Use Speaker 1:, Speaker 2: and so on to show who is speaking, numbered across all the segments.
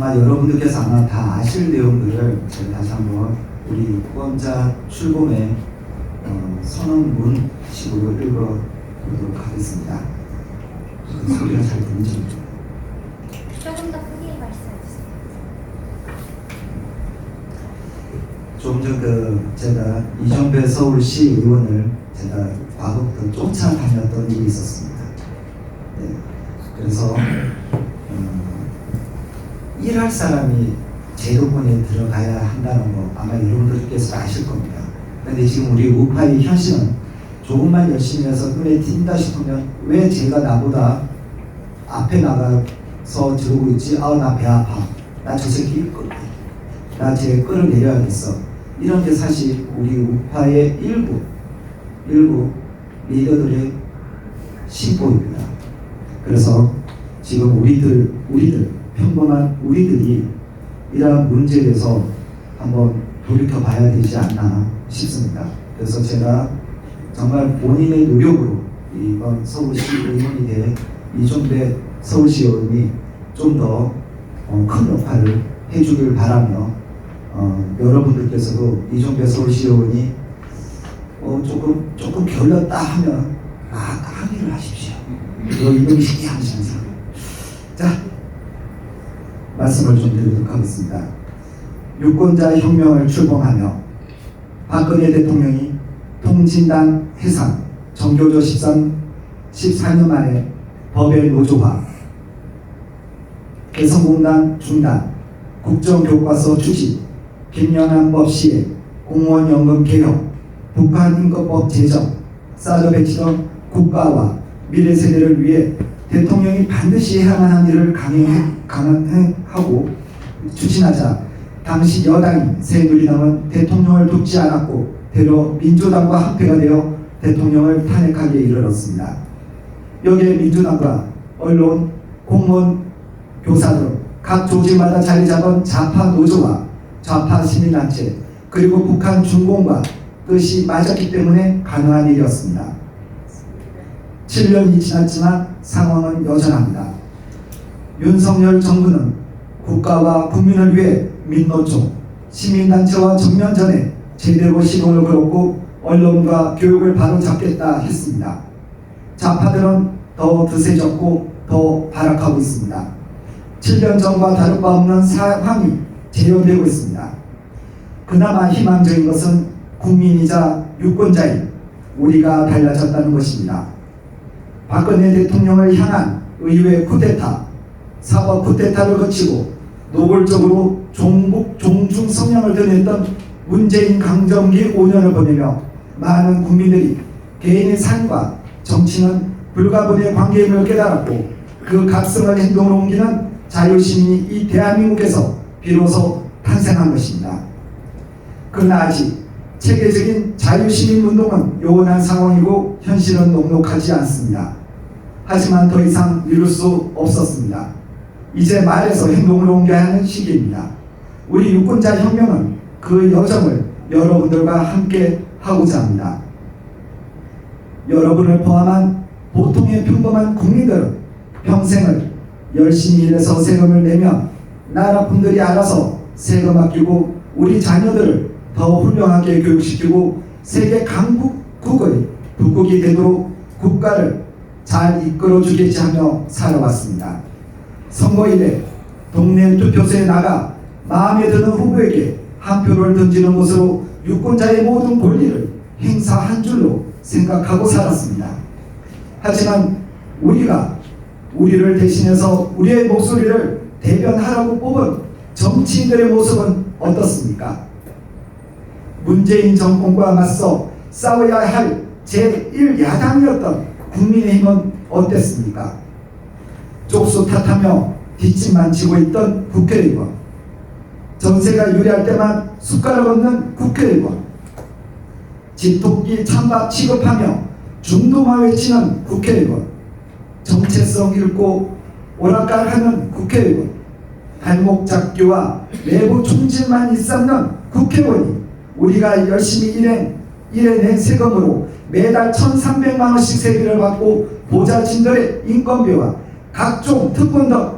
Speaker 1: 아마 여러분들께서 아마 다 아실 내용들을 제가 다시 한번 우리 유권자 출범의 선언문식으로 읽어보도록 하겠습니다. 소리가 잘 들리죠?
Speaker 2: 조금 더 크게 말씀해주세요.
Speaker 1: 좀 전 제가 이종배 서울시 의원을 제가 과거부터 쫓아다녔던 일이 있었습니다. 네. 그래서 일할 사람이 제도권에 들어가야 한다는 거 아마 여러분들께서 아실 겁니다. 근데 지금 우리 우파의 현실은 조금만 열심히 해서 눈에 띈다 싶으면 왜 제가 나보다 앞에 나가서 들어오고 있지? 나 배 아파. 나 저 새끼 나 쟤 끌어내려야겠어. 이런 게 사실 우리 우파의 일부 리더들의 심보입니다. 그래서 지금 우리들 평범한 우리들이 이러한 문제에 대해서 한번 돌이켜 봐야 되지 않나 싶습니다. 그래서 제가 정말 본인의 노력으로 이번 서울시 의원이 된 이종배 서울시 의원이 좀 더 큰 역할을 해주길 바라며 여러분들께서도 이종배 서울시 의원이 조금 결렸다 하면 항의를 하십시오. 이놈이 신기하지 않습니까? 자, 말씀을 좀 드리도록 하겠습니다. 유권자 혁명을 출범하며 박근혜 대통령이 통진당 해산, 정교조 14년 만에 법의 노조화, 개성공단 중단, 국정교과서 추진, 김영란법 시행, 공무원연금 개혁, 북한인권법 제정, 사드 배치던 국가와 미래 세대를 위해 대통령이 반드시 해야만 한 일을 강행하고 추진하자 당시 여당인 새누리당은 대통령을 돕지 않았고 대려 민주당과 합회가 되어 대통령을 탄핵하기에 이르렀습니다. 여기에 민주당과 언론, 공무원, 교사 등 각 조직마다 자리 잡은 좌파 노조와 좌파 시민단체 그리고 북한 중공과 뜻이 맞았기 때문에 가능한 일이었습니다. 7년이 지났지만 상황은 여전합니다. 윤석열 정부는 국가와 국민을 위해 민노총, 시민단체와 정면전에 제대로 시동을 걸었고 언론과 교육을 바로잡겠다 했습니다. 좌파들은 더 드세졌고 더 발악하고 있습니다. 7년 전과 다를 바 없는 상황이 재현되고 있습니다. 그나마 희망적인 것은 국민이자 유권자인 우리가 달라졌다는 것입니다. 박근혜 대통령을 향한 의회 쿠데타, 사법 쿠데타를 거치고 노골적으로 종중 성향을 드러냈던 문재인 강점기 5년을 보내며 많은 국민들이 개인의 삶과 정치는 불가분의 관계임을 깨달았고 그 각성을 행동으로 옮기는 자유시민이 이 대한민국에서 비로소 탄생한 것입니다. 그러나 아직 체계적인 자유시민운동은 요원한 상황이고 현실은 녹록하지 않습니다. 하지만 더 이상 미룰 수 없었습니다. 이제 말에서 행동으로 옮겨야 하는 시기입니다. 우리 유권자 혁명은 그 여정을 여러분들과 함께 하고자 합니다. 여러분을 포함한 보통의 평범한 국민들은 평생을 열심히 일해서 세금을 내면 나라분들이 알아서 세금 아끼고 우리 자녀들을 더 훌륭하게 교육시키고 세계 강국의 북극이 되도록 국가를 잘 이끌어주겠지 하며 살아왔습니다. 선거 이래 동네 투표소에 나가 마음에 드는 후보에게 한 표를 던지는 것으로 유권자의 모든 권리를 행사한 줄로 생각하고 살았습니다. 하지만 우리를 대신해서 우리의 목소리를 대변하라고 뽑은 정치인들의 모습은 어떻습니까? 문재인 정권과 맞서 싸워야 할 제1야당이었던 국민의힘은 어땠습니까? 쪽수 탓하며 뒷짐만 지고 있던 국회의원, 전세가 유리할 때만 숟가락 없는 국회의원, 집토끼 찬밥 취급하며 중도마 외치는 국회의원, 정체성 잃고 오락가락하는 국회의원, 발목 잡기와 내부 총질만 일삼는 국회의원이 우리가 열심히 일해낸 세금으로 매달 1,300만 원씩 세비를 받고 보좌진들의 인건비와 각종 특권 등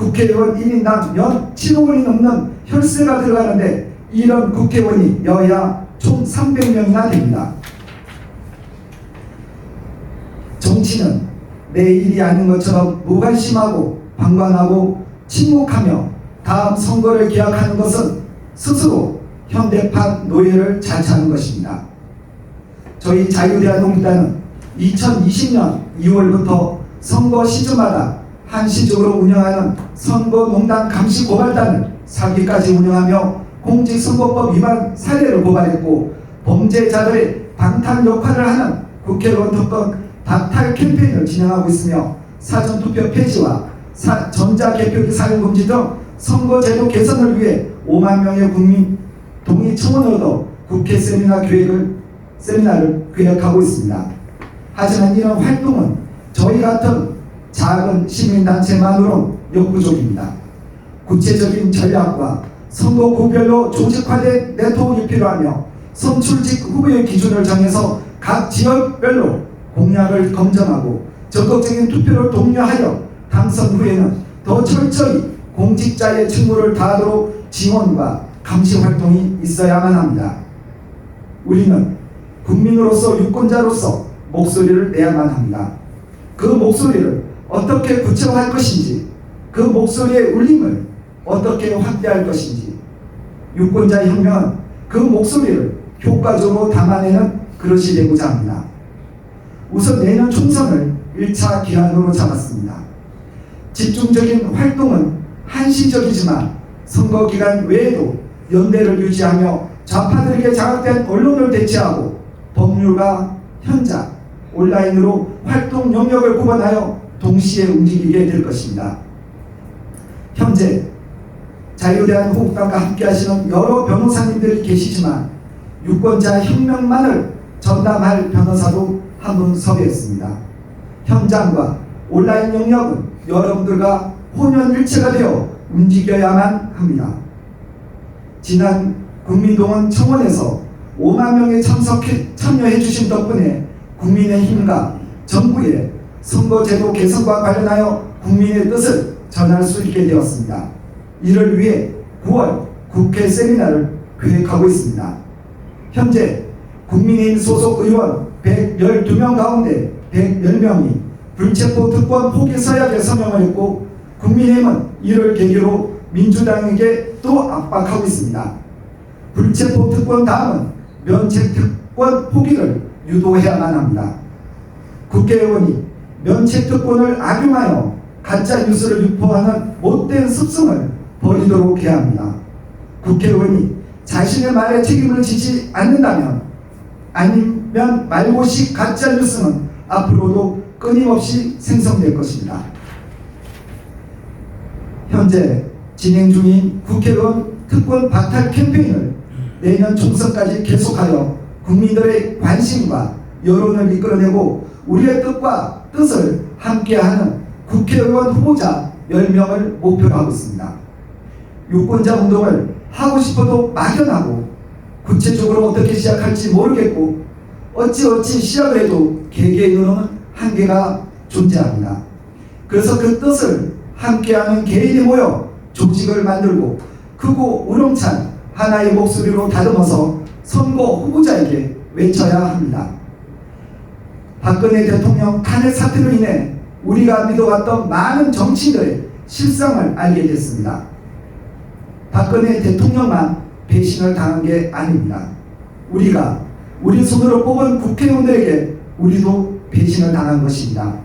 Speaker 1: 국회의원 1인당 연 7억 원이 넘는 혈세가 들어가는데 이런 국회의원이 여야 총 300명이나 됩니다. 정치는 내 일이 아닌 것처럼 무관심하고 방관하고 침묵하며 다음 선거를 기약하는 것은 스스로 현대판 노예를 자처하는 것입니다. 저희 자유대한민국당은 2020년 2월부터 선거 시즌마다 한시적으로 운영하는 선거농단 감시고발단을 4기까지 운영하며 공직선거법 위반 사례를 고발했고 범죄자들의 방탄 역할을 하는 국회의원 특권 박탈 캠페인을 진행하고 있으며 사전투표 폐지와 전자개표기 사용 금지 등 선거제도 개선을 위해 5만 명의 국민 동의 청원을 얻어 국회 세미나를 계획하고 있습니다. 하지만 이런 활동은 저희 같은 작은 시민단체만으로는 역부족입니다. 구체적인 전략과 선거구별로 조직화된 네트워크가 필요하며 선출직 후보의 기준을 정해서 각 지역별로 공약을 검증하고 적극적인 투표를 독려하여 당선 후에는 더 철저히 공직자의 직무를 다하도록 지원과 감시 활동이 있어야만 합니다. 우리는 국민으로서 유권자로서 목소리를 내야만 합니다. 그 목소리를 어떻게 구체화할 것인지, 그 목소리의 울림을 어떻게 확대할 것인지, 유권자 혁명은 그 목소리를 효과적으로 담아내는 그릇이 되고자 합니다. 우선 내년 총선을 1차 기한으로 잡았습니다. 집중적인 활동은 한시적이지만 선거 기간 외에도 연대를 유지하며 좌파들에게 장악된 언론을 대체하고 법률과 현장, 온라인으로 활동 영역을 구분하여 동시에 움직이게 될 것입니다. 현재 자유대한민국당과 함께 하시는 여러 변호사님들이 계시지만 유권자 혁명만을 전담할 변호사도 한 분 섭외했습니다. 현장과 온라인 영역은 여러분들과 혼연일체가 되어 움직여야만 합니다. 지난 국민동원 청원에서 5만 명이 참여해 주신 덕분에 국민의힘과 정부의 선거제도 개선과 관련하여 국민의 뜻을 전할 수 있게 되었습니다. 이를 위해 9월 국회 세미나를 계획하고 있습니다. 현재 국민의힘 소속 의원 112명 가운데 110명이 불체포 특권 포기 서약에 서명을 했고 국민의힘은 이를 계기로 민주당에게 또 압박하고 있습니다. 불체포 특권 다음은 면책 특권 포기를 유도해야만 합니다. 국회의원이 면책 특권을 악용하여 가짜 뉴스를 유포하는 못된 습성을 버리도록 해야 합니다. 국회의원이 자신의 말에 책임을 지지 않는다면 아니면 말고식 가짜 뉴스는 앞으로도 끊임없이 생성될 것입니다. 현재 진행 중인 국회의원 특권 박탈 캠페인을 내년 총선까지 계속하여 국민들의 관심과 여론을 이끌어내고 우리의 뜻을 함께하는 국회의원 후보자 10명을 목표로 하고 있습니다. 유권자 운동을 하고 싶어도 막연하고 구체적으로 어떻게 시작할지 모르겠고 어찌 시작을 해도 개개인으로는 한계가 존재합니다. 그래서 그 뜻을 함께하는 개인이 모여 조직을 만들고 크고 우렁찬 하나의 목소리로 다듬어서 선거 후보자에게 외쳐야 합니다. 박근혜 대통령 탄핵 사태로 인해 우리가 믿어왔던 많은 정치인들의 실상을 알게 됐습니다. 박근혜 대통령만 배신을 당한 게 아닙니다. 우리 손으로 뽑은 국회의원들에게 우리도 배신을 당한 것입니다.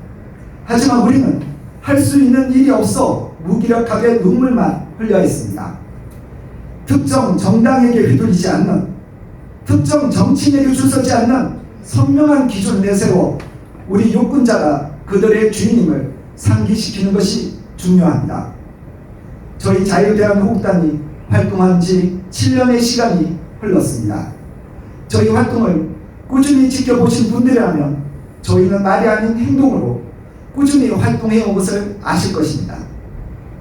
Speaker 1: 하지만 우리는 할 수 있는 일이 없어 무기력하게 눈물만 흘려 했습니다. 특정 정당에게 휘둘리지 않는, 특정 정치인에게 줄서지 않는 선명한 기준을 내세워 우리 유권자가 그들의 주인임을 상기시키는 것이 중요합니다. 저희 자유대한민국당이 활동한 지 7년의 시간이 흘렀습니다. 저희 활동을 꾸준히 지켜보신 분들이라면 저희는 말이 아닌 행동으로 꾸준히 활동해온 것을 아실 것입니다.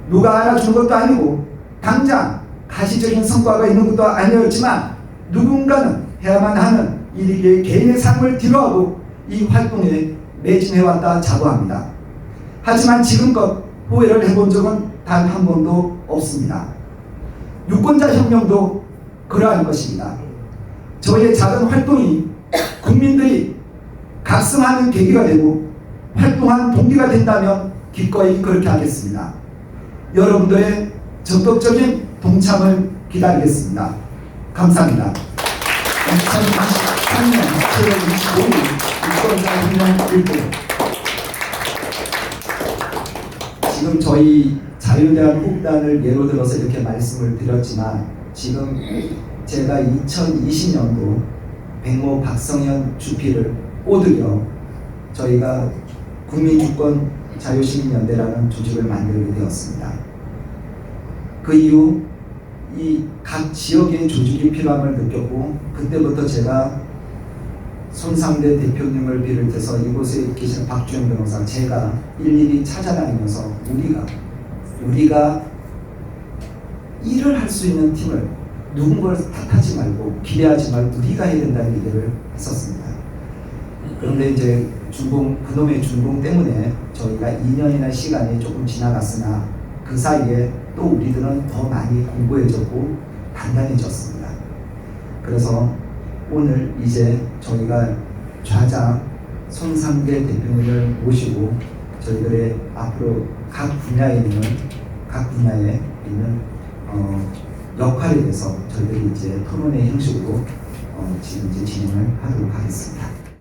Speaker 1: 누가 알아주는 것도 아니고 당장 가시적인 성과가 있는 것도 아니었지만 누군가는 해야만 하는 일이기에 개인의 삶을 뒤로하고 이 활동에 매진해왔다 자부합니다. 하지만 지금껏 후회를 해본 적은 단 한 번도 없습니다. 유권자 혁명도 그러한 것입니다. 저희의 작은 활동이 국민들이 각성하는 계기가 되고 활동하는 동기가 된다면 기꺼이 그렇게 하겠습니다. 여러분들의 적극적인 동참을 기다리겠습니다. 감사합니다. 2023년 7월 25일 유권자 혁명 일부 지금 저희 자유대한 후단을 예로 들어서 이렇게 말씀을 드렸지만 지금 제가 2020년도 백모 박성현 주필을 꼬드겨 저희가 국민주권 자유시민연대라는 조직을 만들게 되었습니다. 그 이후 이 각 지역의 조직이 필요함을 느꼈고 그때부터 제가 손상대 대표님을 비롯해서 이곳에 계신 박주영 변호사 제가 일일이 찾아다니면서 우리가 일을 할 수 있는 팀을 누군가를 탓하지 말고 기대하지 말고 우리가 해야 된다는 얘기를 했었습니다. 그런데 이제 그놈의 준공 때문에 저희가 2년이나 시간이 조금 지나갔으나 그 사이에 또 우리들은 더 많이 공부해졌고 단단해졌습니다. 그래서 오늘 이제 저희가 좌장 손상대 대표님을 모시고 저희들의 앞으로 각 분야에 있는 역할에 대해서 저희들이 이제 토론회 형식으로 지금 이제 진행을 하도록 하겠습니다.